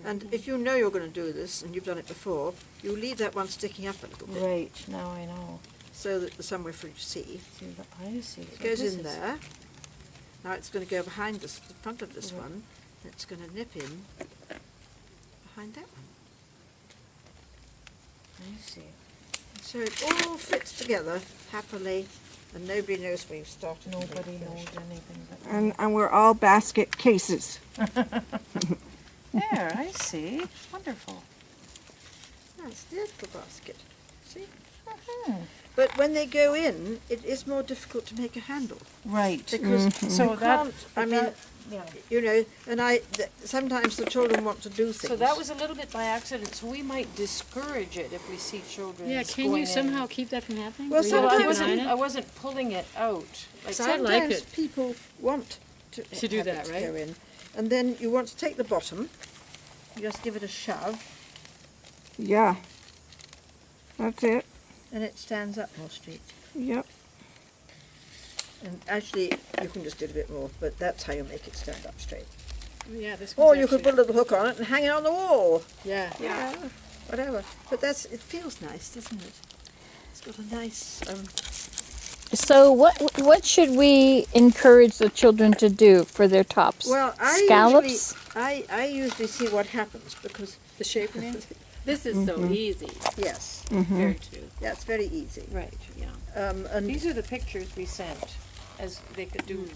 [SPEAKER 1] And if you know you're going to do this, and you've done it before, you leave that one sticking up a little bit,
[SPEAKER 3] Right, now I know.
[SPEAKER 1] so that there's somewhere for you to see.
[SPEAKER 3] See, I see.
[SPEAKER 1] It goes in there. Now it's going to go behind this, the front of this one, and it's going to nip in behind that one.
[SPEAKER 3] I see.
[SPEAKER 1] So it all fits together happily, and nobody knows where you started. and where
[SPEAKER 3] Nobody
[SPEAKER 1] you
[SPEAKER 3] knows
[SPEAKER 1] finished.
[SPEAKER 3] anything but.
[SPEAKER 2] And we're all basket cases.
[SPEAKER 3] There, I see. Wonderful.
[SPEAKER 1] That's the little basket. See?
[SPEAKER 3] Mhm.
[SPEAKER 1] But when they go in, it is more difficult to make a handle
[SPEAKER 3] Right.
[SPEAKER 1] because
[SPEAKER 3] So
[SPEAKER 1] you
[SPEAKER 3] that,
[SPEAKER 1] can't. I mean,
[SPEAKER 3] yeah.
[SPEAKER 1] you know, and sometimes the children want to do things.
[SPEAKER 3] So that was a little bit by accident, so we might discourage it if we see children
[SPEAKER 7] Yeah, can
[SPEAKER 3] going
[SPEAKER 7] you
[SPEAKER 3] in.
[SPEAKER 7] somehow keep that from happening?
[SPEAKER 1] Well,
[SPEAKER 7] Or you
[SPEAKER 3] Well,
[SPEAKER 7] keep
[SPEAKER 3] I
[SPEAKER 7] an eye
[SPEAKER 3] wasn't,
[SPEAKER 7] on
[SPEAKER 3] I
[SPEAKER 7] it?
[SPEAKER 3] wasn't pulling it out. Like,
[SPEAKER 7] I like
[SPEAKER 1] sometimes
[SPEAKER 7] it.
[SPEAKER 1] people want to
[SPEAKER 7] To do
[SPEAKER 1] have
[SPEAKER 7] that,
[SPEAKER 1] it
[SPEAKER 7] right?
[SPEAKER 1] go in, and then you want to take the bottom. You just give it a shove,
[SPEAKER 2] Yeah. That's it.
[SPEAKER 1] and it stands up more straight.
[SPEAKER 2] Yep.
[SPEAKER 1] And actually, you can just do it a bit more, but that's how you make it stand up straight.
[SPEAKER 7] Yeah, this
[SPEAKER 1] Or
[SPEAKER 7] one's
[SPEAKER 1] you could
[SPEAKER 7] actually-
[SPEAKER 1] put a little hook on it and hang it on the wall.
[SPEAKER 7] Yeah.
[SPEAKER 1] Yeah, whatever. But it feels nice, doesn't it? It's got a nice.
[SPEAKER 4] So what should we encourage the children to do for their tops?
[SPEAKER 1] Well,
[SPEAKER 4] Scallops?
[SPEAKER 1] I usually see what happens because
[SPEAKER 7] The shape in it?
[SPEAKER 5] This is so easy
[SPEAKER 1] yes,
[SPEAKER 5] compared to.
[SPEAKER 1] yeah, it's very easy.
[SPEAKER 3] right.
[SPEAKER 5] Yeah.
[SPEAKER 1] And
[SPEAKER 3] These are the pictures we sent, as they could do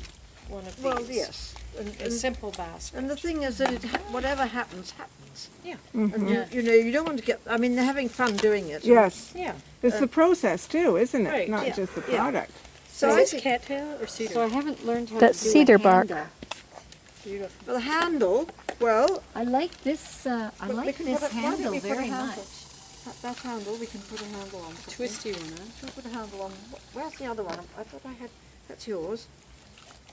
[SPEAKER 6] one of these.
[SPEAKER 1] Well, yes.
[SPEAKER 6] A simple basket.
[SPEAKER 1] And the thing is that whatever happens, happens.
[SPEAKER 6] Yeah.
[SPEAKER 1] And
[SPEAKER 6] Yeah.
[SPEAKER 1] you know, you don't want to get, I mean, they're having fun doing it.
[SPEAKER 2] Yes.
[SPEAKER 6] Yeah.
[SPEAKER 2] It's the process too, isn't it?
[SPEAKER 6] Right,
[SPEAKER 2] Not
[SPEAKER 1] yeah,
[SPEAKER 2] just the
[SPEAKER 1] yeah.
[SPEAKER 2] product.
[SPEAKER 1] So
[SPEAKER 6] Is
[SPEAKER 1] I
[SPEAKER 6] this
[SPEAKER 1] think,
[SPEAKER 6] cattail or cedar?
[SPEAKER 5] So I haven't learned how
[SPEAKER 4] That's
[SPEAKER 5] to do
[SPEAKER 4] cedar
[SPEAKER 5] a
[SPEAKER 4] bark.
[SPEAKER 5] handle.
[SPEAKER 6] Beautiful.
[SPEAKER 1] well, the handle, well,
[SPEAKER 3] I like this, I
[SPEAKER 1] we
[SPEAKER 3] like
[SPEAKER 1] can
[SPEAKER 3] this
[SPEAKER 1] put a- why don't
[SPEAKER 3] handle
[SPEAKER 1] we put a
[SPEAKER 3] very
[SPEAKER 1] handle?
[SPEAKER 3] much.
[SPEAKER 1] that handle, we can put a handle on. something.
[SPEAKER 6] Twisty one, huh?
[SPEAKER 1] Should we put a handle on, where's the other one? I thought I had, that's yours.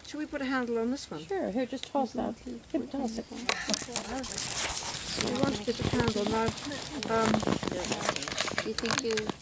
[SPEAKER 1] Should we put a handle on this one?
[SPEAKER 6] Sure, here, just toss that. Here, toss it.
[SPEAKER 1] We want a bit of handle now.
[SPEAKER 5] Do you think you